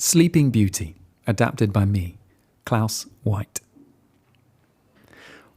Sleeping Beauty, adapted by me, Klaus White.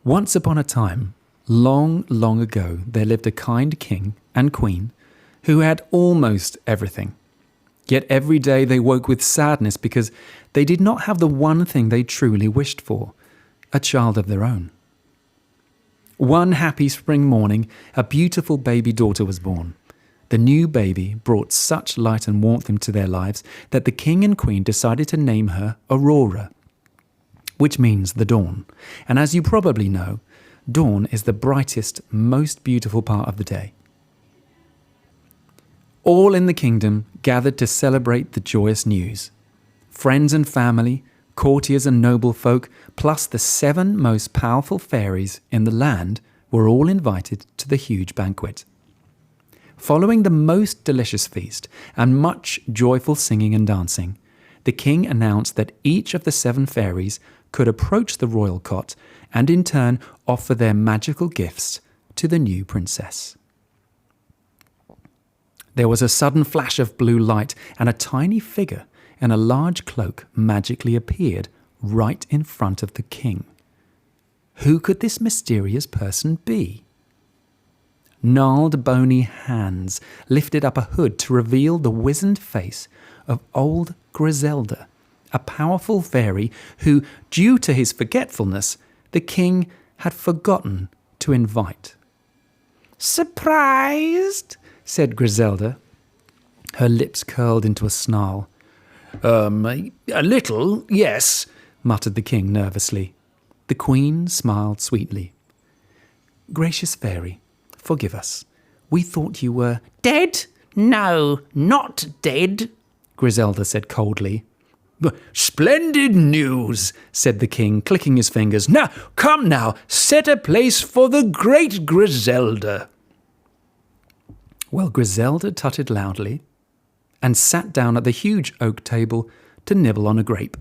Once upon a time, long, long ago, there lived a kind king and queen who had almost everything. Yet every day they woke with sadness because they did not have the one thing they truly wished for, a child of their own. One happy spring morning, a beautiful baby daughter was born. The new baby brought such light and warmth into their lives that the king and queen decided to name her Aurora, which means the dawn. And as you probably know, dawn is the brightest, most beautiful part of the day. All in the kingdom gathered to celebrate the joyous news. Friends and family, courtiers and noble folk, plus the 7 most powerful fairies in the land were all invited to the huge banquet. Following the most delicious feast and much joyful singing and dancing, the king announced that each of the 7 fairies could approach the royal cot and in turn offer their magical gifts to the new princess. There was a sudden flash of blue light, and a tiny figure in a large cloak magically appeared right in front of the king. Who could this mysterious person be? Gnarled, bony hands lifted up a hood to reveal the wizened face of old Griselda, a powerful fairy who, due to his forgetfulness, the king had forgotten to invite. "Surprised?" said Griselda. Her lips curled into a snarl. A little, yes," muttered the king nervously. The queen smiled sweetly. "Gracious fairy, forgive us. We thought you were—" "Dead? No, not dead," Griselda said coldly. "Splendid news," said the king, clicking his fingers. "Now, come now, set a place for the great Griselda." Well, Griselda tutted loudly and sat down at the huge oak table to nibble on a grape.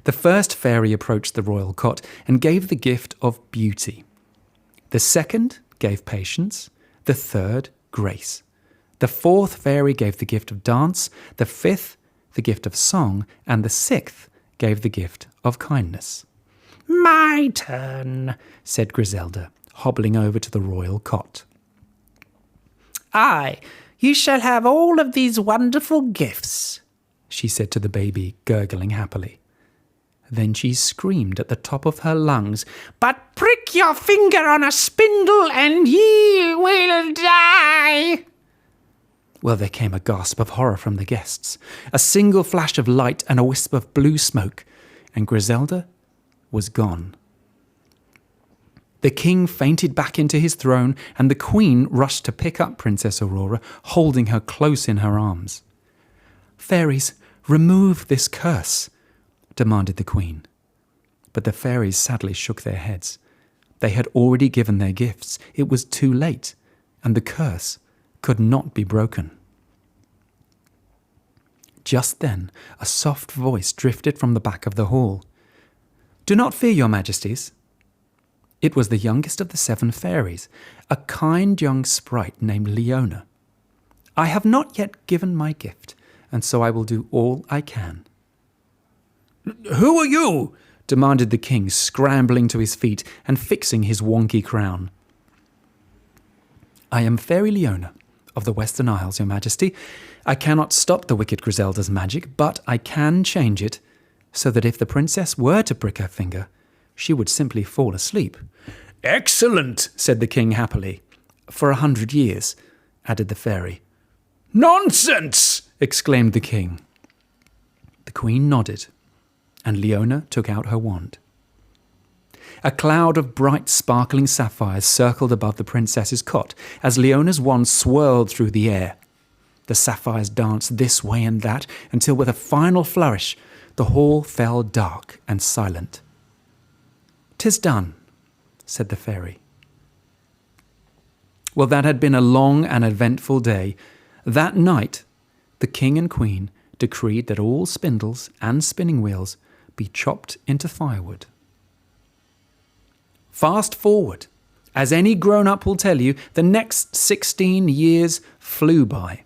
The first fairy approached the royal cot and gave the gift of beauty. The second gave patience, the third grace. The fourth fairy gave the gift of dance, the fifth the gift of song, and the sixth gave the gift of kindness. "My turn," said Griselda, hobbling over to the royal cot. "Aye, you shall have all of these wonderful gifts," she said to the baby, gurgling happily. Then she screamed at the top of her lungs, "But prick your finger on a spindle and ye will die." Well, there came a gasp of horror from the guests, a single flash of light and a wisp of blue smoke, and Griselda was gone. The king fainted back into his throne, and the queen rushed to pick up Princess Aurora, holding her close in her arms. "Fairies, remove this curse," demanded the queen. But the fairies sadly shook their heads. They had already given their gifts. It was too late, and the curse could not be broken. Just then, a soft voice drifted from the back of the hall. "Do not fear, your majesties." It was the youngest of the 7 fairies, a kind young sprite named Leona. "I have not yet given my gift, and so I will do all I can." "Who are you?" demanded the king, scrambling to his feet and fixing his wonky crown. "I am Fairy Leona of the Western Isles, your majesty. I cannot stop the wicked Griselda's magic, but I can change it so that if the princess were to prick her finger, she would simply fall asleep." "Excellent," said the king happily. "For 100 years, added the fairy. "Nonsense!" exclaimed the king. The queen nodded, and Leona took out her wand. A cloud of bright, sparkling sapphires circled above the princess's cot as Leona's wand swirled through the air. The sapphires danced this way and that until, with a final flourish, the hall fell dark and silent. "'Tis done," said the fairy. Well, that had been a long and eventful day. That night, the king and queen decreed that all spindles and spinning wheels be chopped into firewood. Fast forward. As any grown-up will tell you, the next 16 years flew by.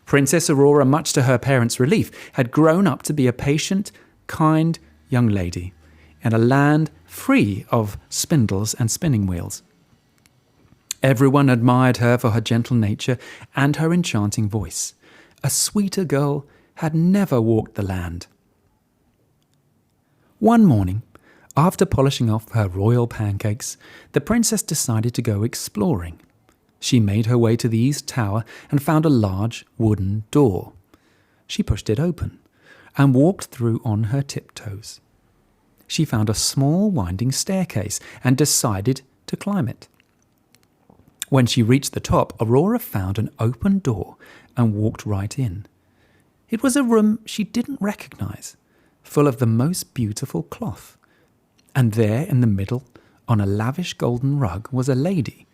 Princess Aurora, much to her parents' relief, had grown up to be a patient, kind young lady in a land free of spindles and spinning wheels. Everyone admired her for her gentle nature and her enchanting voice. A sweeter girl had never walked the land. One morning, after polishing off her royal pancakes, the princess decided to go exploring. She made her way to the East Tower and found a large wooden door. She pushed it open and walked through on her tiptoes. She found a small winding staircase and decided to climb it. When she reached the top, Aurora found an open door and walked right in. It was a room she didn't recognize, full of the most beautiful cloth. And there in the middle, on a lavish golden rug, was a lady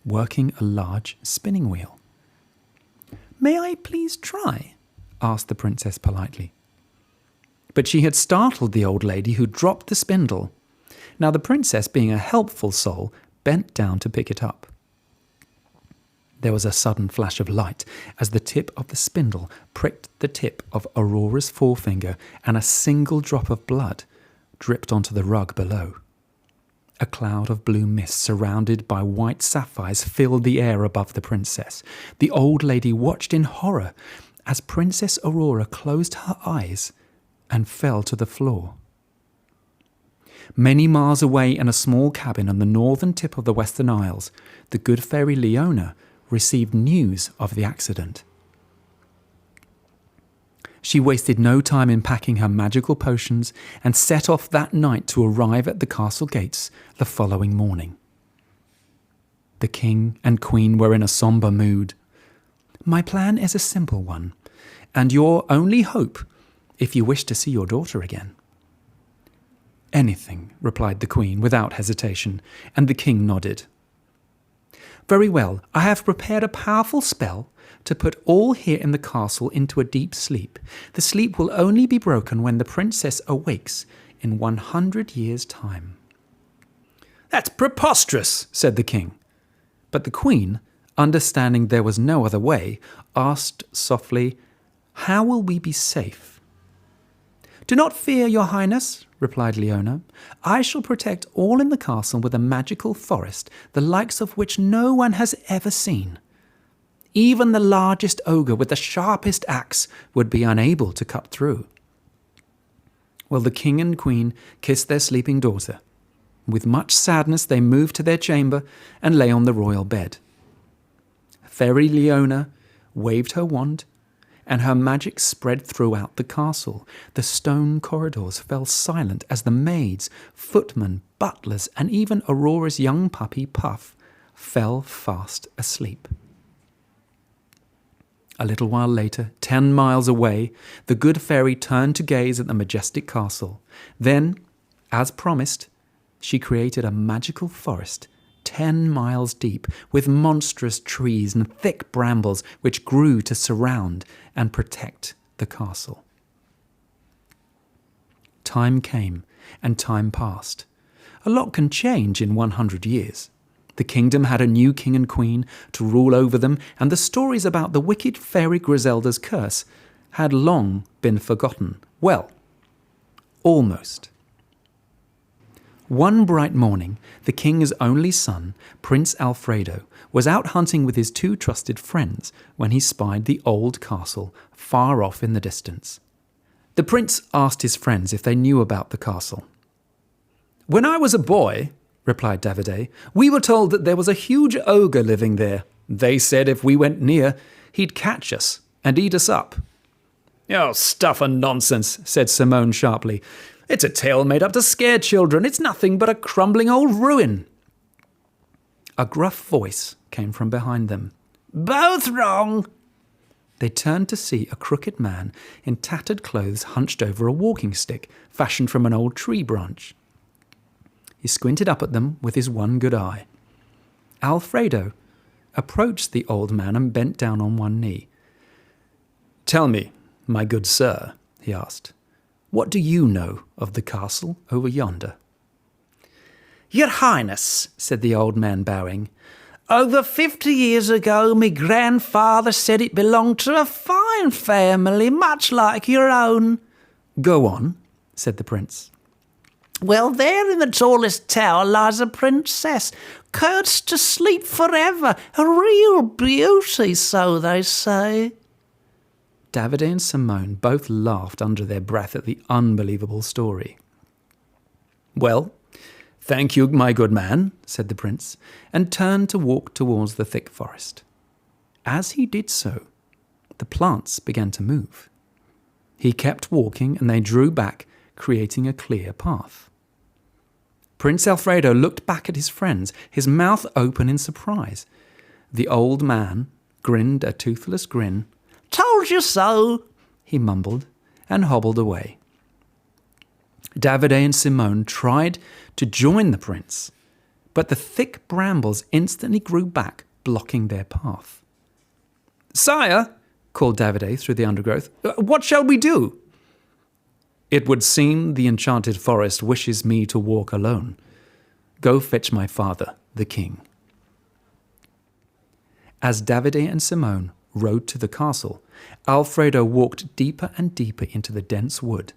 working a large spinning wheel. "May I please try?" asked the princess politely. But she had startled the old lady, who dropped the spindle. Now the princess, being a helpful soul, bent down to pick it up. There was a sudden flash of light as the tip of the spindle pricked the tip of Aurora's forefinger, and a single drop of blood dripped onto the rug below. A cloud of blue mist surrounded by white sapphires filled the air above the princess. The old lady watched in horror as Princess Aurora closed her eyes and fell to the floor. Many miles away in a small cabin on the northern tip of the Western Isles, the good fairy Leona received news of the accident. She wasted no time in packing her magical potions and set off that night to arrive at the castle gates the following morning. The king and queen were in a somber mood. "My plan is a simple one, and your only hope if you wish to see your daughter again." "Anything," replied the queen without hesitation, and the king nodded. "Very well, I have prepared a powerful spell to put all here in the castle into a deep sleep. The sleep will only be broken when the princess awakes in 100 years' time." "That's preposterous," said the king. But the queen, understanding there was no other way, asked softly, "How will we be safe?" "Do not fear, your highness," replied Leona. "I shall protect all in the castle with a magical forest, the likes of which no one has ever seen. Even the largest ogre with the sharpest axe would be unable to cut through." Well, the king and queen kissed their sleeping daughter. With much sadness, they moved to their chamber and lay on the royal bed. Fairy Leona waved her wand, and her magic spread throughout the castle. The stone corridors fell silent as the maids, footmen, butlers, and even Aurora's young puppy Puff fell fast asleep. A little while later, 10 miles away, the good fairy turned to gaze at the majestic castle. Then, as promised, she created a magical forest 10 miles deep, with monstrous trees and thick brambles which grew to surround and protect the castle. Time came and time passed. A lot can change in 100 years. The kingdom had a new king and queen to rule over them, and the stories about the wicked fairy Griselda's curse had long been forgotten. Well, almost. One bright morning, the king's only son, Prince Alfredo, was out hunting with his 2 trusted friends when he spied the old castle far off in the distance. The prince asked his friends if they knew about the castle. "When I was a boy," replied Davide, "we were told that there was a huge ogre living there. They said if we went near, he'd catch us and eat us up." "Oh, stuff and nonsense," said Simone sharply. "It's a tale made up to scare children. It's nothing but a crumbling old ruin." A gruff voice came from behind them. "Both wrong." They turned to see a crooked man in tattered clothes hunched over a walking stick fashioned from an old tree branch. He squinted up at them with his one good eye. Alfredo approached the old man and bent down on one knee. "Tell me, my good sir," he asked, "what do you know of the castle over yonder?" "Your Highness," said the old man, bowing, Over 50 years ago, me grandfather said it belonged to a fine family, much like your own. Go on, said the prince. Well, there in the tallest tower lies a princess, cursed to sleep forever, a real beauty, so they say. Davide and Simone both laughed under their breath at the unbelievable story. Well, thank you, my good man, said the prince, and turned to walk towards the thick forest. As he did so, the plants began to move. He kept walking, and they drew back, creating a clear path. Prince Alfredo looked back at his friends, his mouth open in surprise. The old man grinned a toothless grin. Told you so, he mumbled, and hobbled away. Davide and Simone tried to join the prince, but the thick brambles instantly grew back, blocking their path. "Sire," called Davide through the undergrowth, "what shall we do?" "It would seem the enchanted forest wishes me to walk alone. Go fetch my father, the king." As Davide and Simone rode to the castle, Alfredo walked deeper and deeper into the dense wood.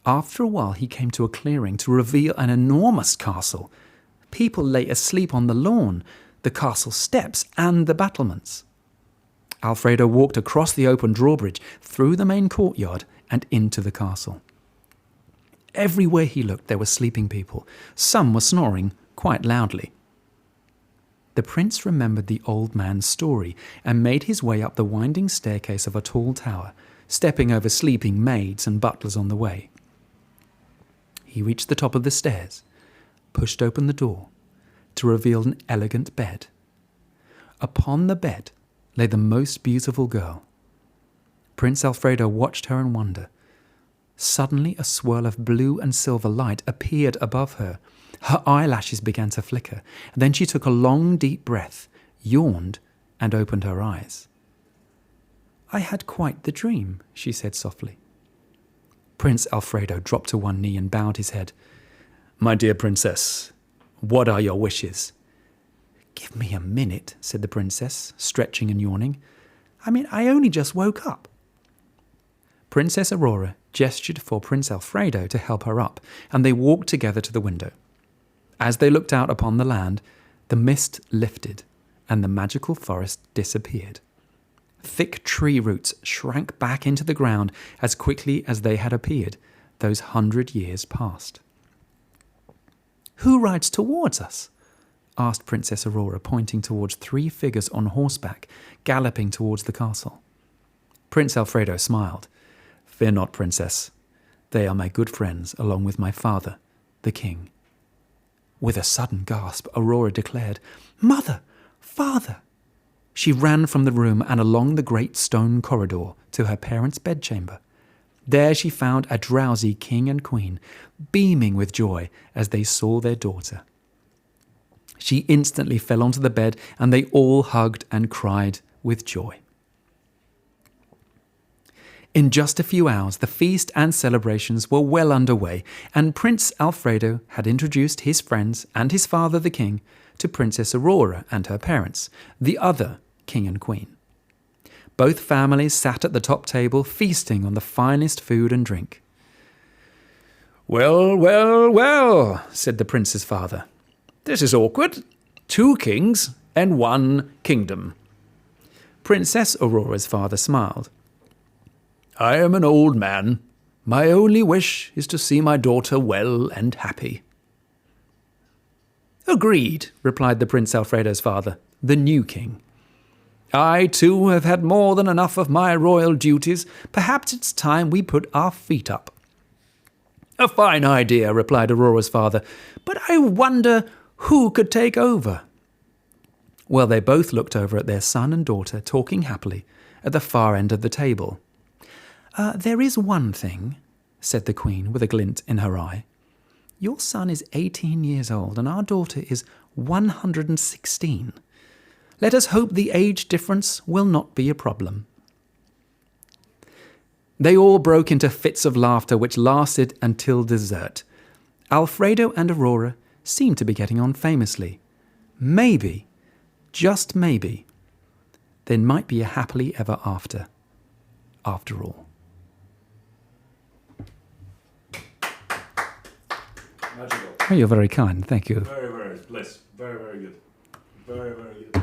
After a while, he came to a clearing to reveal an enormous castle. People lay asleep on the lawn, the castle steps, and the battlements. Alfredo walked across the open drawbridge, through the main courtyard, and into the castle. Everywhere he looked, there were sleeping people. Some were snoring quite loudly. The prince remembered the old man's story and made his way up the winding staircase of a tall tower, stepping over sleeping maids and butlers on the way. He reached the top of the stairs, pushed open the door, to reveal an elegant bed. Upon the bed lay the most beautiful girl. Prince Alfredo watched her in wonder. Suddenly, a swirl of blue and silver light appeared above her. Her eyelashes began to flicker. Then she took a long, deep breath, yawned, and opened her eyes. "I had quite the dream," she said softly. Prince Alfredo dropped to one knee and bowed his head. "My dear princess, what are your wishes?" "Give me a minute," said the princess, stretching and yawning. I only just woke up." Princess Aurora gestured for Prince Alfredo to help her up, and they walked together to the window. As they looked out upon the land, the mist lifted, and the magical forest disappeared. Thick tree roots shrank back into the ground as quickly as they had appeared those 100 years past. "Who rides towards us?" asked Princess Aurora, pointing towards 3 figures on horseback, galloping towards the castle. Prince Alfredo smiled. "Fear not, princess. They are my good friends, along with my father, the king." With a sudden gasp, Aurora declared, "Mother! Father!" She ran from the room and along the great stone corridor to her parents' bedchamber. There she found a drowsy king and queen, beaming with joy as they saw their daughter. She instantly fell onto the bed, and they all hugged and cried with joy. In just a few hours, the feast and celebrations were well underway, and Prince Alfredo had introduced his friends and his father, the king, to Princess Aurora and her parents, the other king and queen. Both families sat at the top table, feasting on the finest food and drink. "Well, well, well," said the prince's father. "This is awkward. 2 kings and 1 kingdom." Princess Aurora's father smiled. "I am an old man. My only wish is to see my daughter well and happy." "Agreed," replied the Prince Alfredo's father, the new king. "I, too, have had more than enough of my royal duties. Perhaps it's time we put our feet up." "A fine idea," replied Aurora's father, "but I wonder who could take over." Well, they both looked over at their son and daughter, talking happily, at the far end of the table. There is one thing," said the queen with a glint in her eye. "Your son is 18 years old, and our daughter is 116. Let us hope the age difference will not be a problem." They all broke into fits of laughter which lasted until dessert. Alfredo and Aurora seemed to be getting on famously. Maybe just maybe, there might be a happily ever after all. Magical. Oh, you're very kind. Thank you. Very, very, bless. Very, very good. Very, very good.